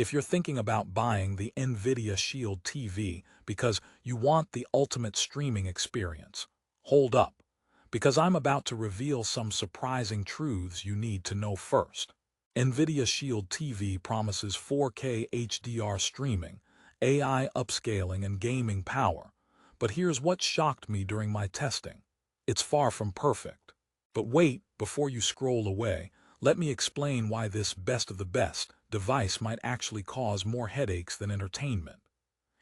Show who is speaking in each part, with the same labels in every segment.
Speaker 1: If you're thinking about buying the Nvidia Shield TV because you want the ultimate streaming experience, hold up, because I'm about to reveal some surprising truths you need to know first. Nvidia Shield TV promises 4K HDR streaming, AI upscaling, and gaming power. But here's what shocked me during my testing. It's far from perfect. But wait, before you scroll away, let me explain why this best of the best device might actually cause more headaches than entertainment.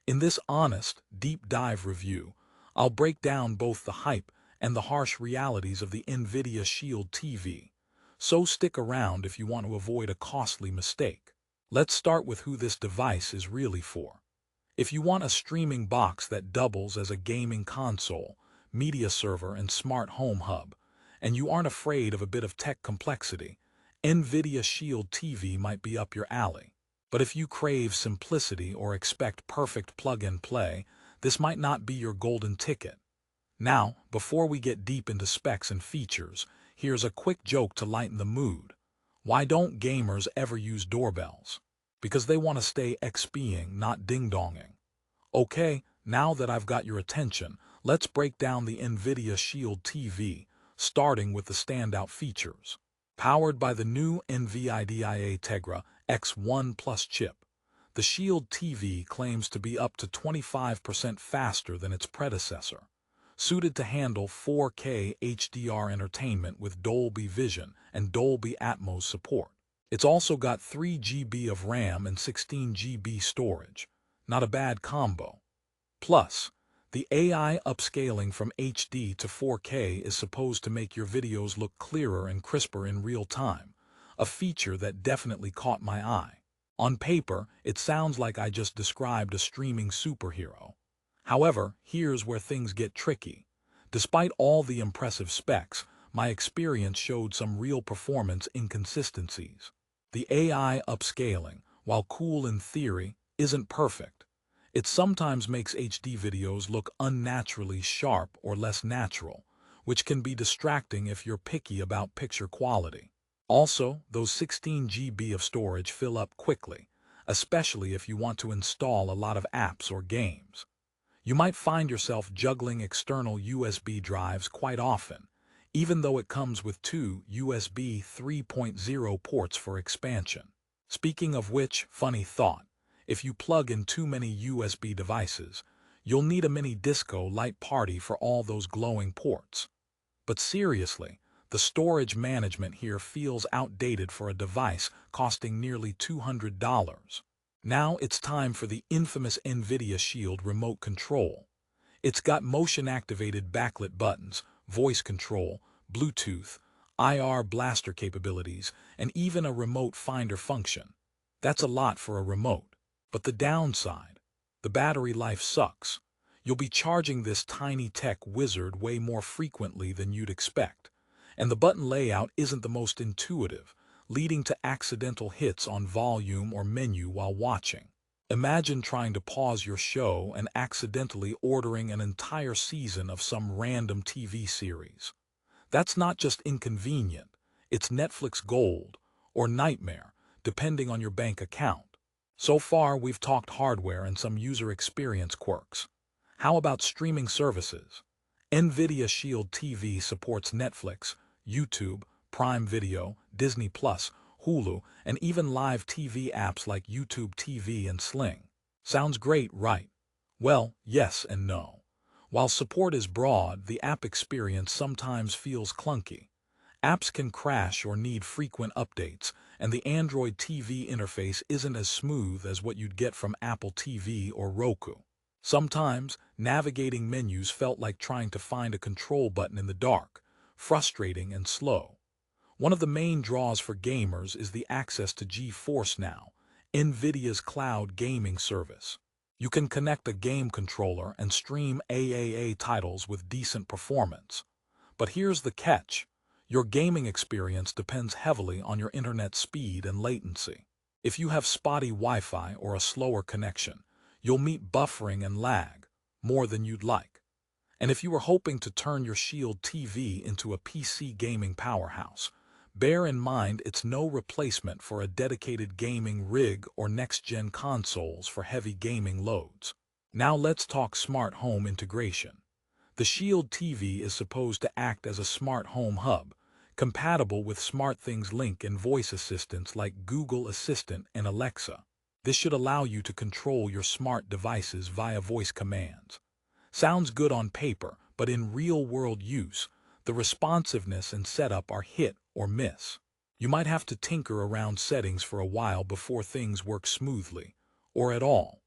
Speaker 1: In this honest, deep dive review, I'll break down both the hype and the harsh realities of the Nvidia Shield TV. So stick around if you want to avoid a costly mistake. Let's start with who this device is really for. If you want a streaming box that doubles as a gaming console, media server, and smart home hub, and you aren't afraid of a bit of tech complexity, Nvidia Shield TV might be up your alley. But if you crave simplicity or expect perfect plug-and-play, this might not be your golden ticket. Now, before we get deep into specs and features, here's a quick joke to lighten the mood. Why don't gamers ever use doorbells? Because they want to stay XPing, not ding-donging. Okay, now that I've got your attention, let's break down the Nvidia Shield TV, starting with the standout features. Powered by the new Nvidia Tegra X1 Plus chip, the Shield TV claims to be up to 25% faster than its predecessor, suited to handle 4K HDR entertainment with Dolby Vision and Dolby Atmos support. It's also got 3 GB of RAM and 16 GB storage. Not a bad combo. Plus, the AI upscaling from HD to 4K is supposed to make your videos look clearer and crisper in real time, a feature that definitely caught my eye. On paper, it sounds like I just described a streaming superhero. However, here's where things get tricky. Despite all the impressive specs, my experience showed some real performance inconsistencies. The AI upscaling, while cool in theory, isn't perfect. It sometimes makes HD videos look unnaturally sharp or less natural, which can be distracting if you're picky about picture quality. Also, those 16 GB of storage fill up quickly, especially if you want to install a lot of apps or games. You might find yourself juggling external USB drives quite often, even though it comes with 2 USB 3.0 ports for expansion. Speaking of which, funny thought, if you plug in too many USB devices, you'll need a mini disco light party for all those glowing ports. But seriously, the storage management here feels outdated for a device costing nearly $200. Now it's time for the infamous Nvidia Shield remote control. It's got motion-activated backlit buttons, voice control, Bluetooth, IR blaster capabilities, and even a remote finder function. That's a lot for a remote. But the downside, the battery life sucks. You'll be charging this tiny tech wizard way more frequently than you'd expect. And the button layout isn't the most intuitive, leading to accidental hits on volume or menu while watching. Imagine trying to pause your show and accidentally ordering an entire season of some random TV series. That's not just inconvenient, it's Netflix Gold, or nightmare, depending on your bank account. So far, we've talked hardware and some user experience quirks. How about streaming services? Nvidia Shield TV supports Netflix, YouTube, Prime Video, Disney+, Hulu, and even live TV apps like YouTube TV and Sling. Sounds great, right? Well, yes and no. While support is broad, the app experience sometimes feels clunky. Apps can crash or need frequent updates, and the Android TV interface isn't as smooth as what you'd get from Apple TV or Roku. Sometimes, navigating menus felt like trying to find a control button in the dark, frustrating and slow. One of the main draws for gamers is the access to GeForce Now, Nvidia's cloud gaming service. You can connect a game controller and stream AAA titles with decent performance. But here's the catch. Your gaming experience depends heavily on your internet speed and latency. If you have spotty Wi-Fi or a slower connection, you'll meet buffering and lag, more than you'd like. And if you were hoping to turn your Shield TV into a PC gaming powerhouse, Bear in mind it's no replacement for a dedicated gaming rig or next-gen consoles for heavy gaming loads. Now let's talk smart home integration. The Shield TV is supposed to act as a smart home hub, compatible with SmartThings Link and voice assistants like Google Assistant and Alexa. This should allow you to control your smart devices via voice commands. Sounds good on paper, but in real-world use, the responsiveness and setup are hit or miss. You might have to tinker around settings for a while before things work smoothly, or at all.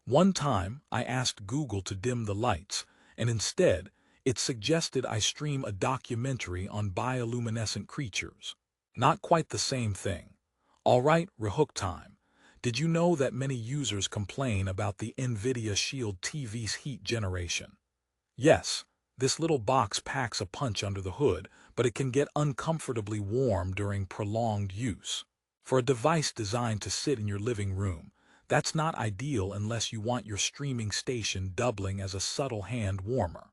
Speaker 1: One time, I asked Google to dim the lights, and instead, it suggested I stream a documentary on bioluminescent creatures. Not quite the same thing. All right, rehook time. Did you know that many users complain about the Nvidia Shield TV's heat generation? Yes, this little box packs a punch under the hood, but it can get uncomfortably warm during prolonged use. For a device designed to sit in your living room, that's not ideal unless you want your streaming station doubling as a subtle hand warmer.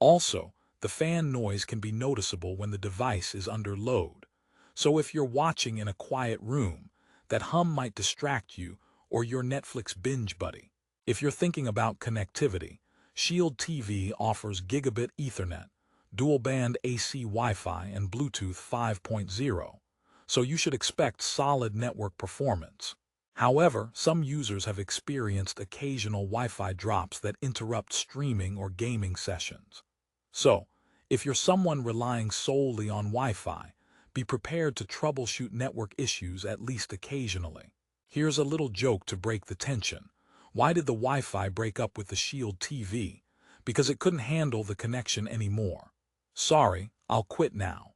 Speaker 1: Also, the fan noise can be noticeable when the device is under load. So if you're watching in a quiet room, that hum might distract you or your Netflix binge buddy. If you're thinking about connectivity, Shield TV offers Gigabit Ethernet, dual-band AC Wi-Fi, and Bluetooth 5.0, so you should expect solid network performance. However, some users have experienced occasional Wi-Fi drops that interrupt streaming or gaming sessions. So, if you're someone relying solely on Wi-Fi, be prepared to troubleshoot network issues at least occasionally. Here's a little joke to break the tension. Why did the Wi-Fi break up with the Shield TV? Because it couldn't handle the connection anymore. Sorry, I'll quit now.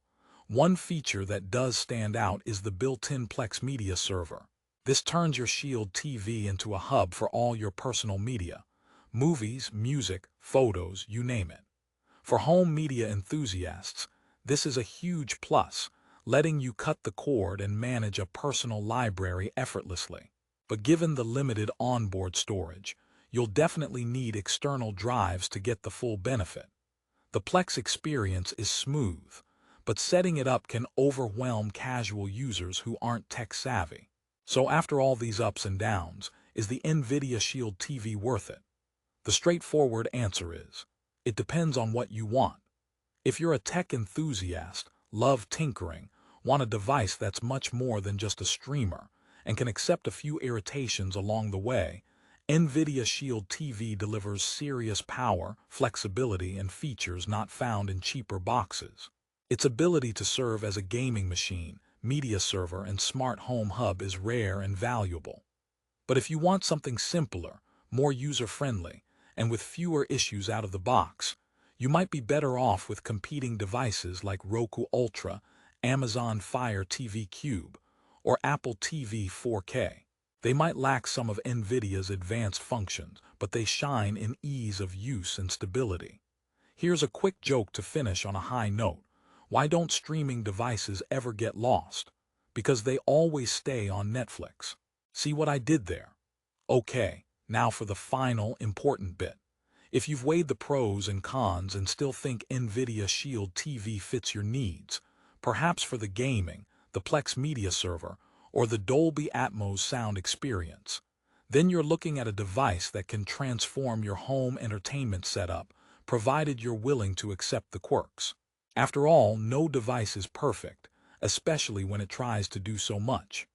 Speaker 1: One feature that does stand out is the built-in Plex media server. This turns your Shield TV into a hub for all your personal media. Movies, music, photos, you name it. For home media enthusiasts, this is a huge plus, letting you cut the cord and manage a personal library effortlessly. But given the limited onboard storage, you'll definitely need external drives to get the full benefit. The Plex experience is smooth, but setting it up can overwhelm casual users who aren't tech-savvy. So after all these ups and downs, is the Nvidia Shield TV worth it? The straightforward answer is, it depends on what you want. If you're a tech enthusiast, love tinkering, want a device that's much more than just a streamer, and can accept a few irritations along the way, Nvidia Shield TV delivers serious power, flexibility, and features not found in cheaper boxes. Its ability to serve as a gaming machine, media server, and smart home hub is rare and valuable. But if you want something simpler, more user-friendly, and with fewer issues out of the box, you might be better off with competing devices like Roku Ultra, Amazon Fire TV Cube, or Apple TV 4K. They might lack some of Nvidia's advanced functions, but they shine in ease of use and stability. Here's a quick joke to finish on a high note. Why don't streaming devices ever get lost? Because they always stay on Netflix. See what I did there? Okay, now for the final, important bit. If you've weighed the pros and cons and still think Nvidia Shield TV fits your needs, perhaps for the gaming, the Plex media server, or the Dolby Atmos sound experience, then you're looking at a device that can transform your home entertainment setup, provided you're willing to accept the quirks. After all, no device is perfect, especially when it tries to do so much.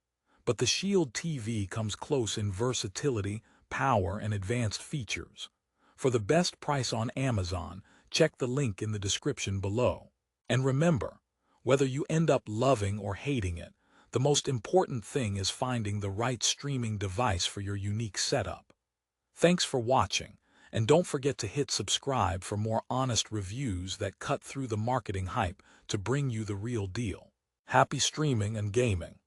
Speaker 1: But the Shield TV comes close in versatility, power, and advanced features. For the best price on Amazon, check the link in the description below. And remember, whether you end up loving or hating it, the most important thing is finding the right streaming device for your unique setup. Thanks for watching, and don't forget to hit subscribe for more honest reviews that cut through the marketing hype to bring you the real deal. Happy streaming and gaming!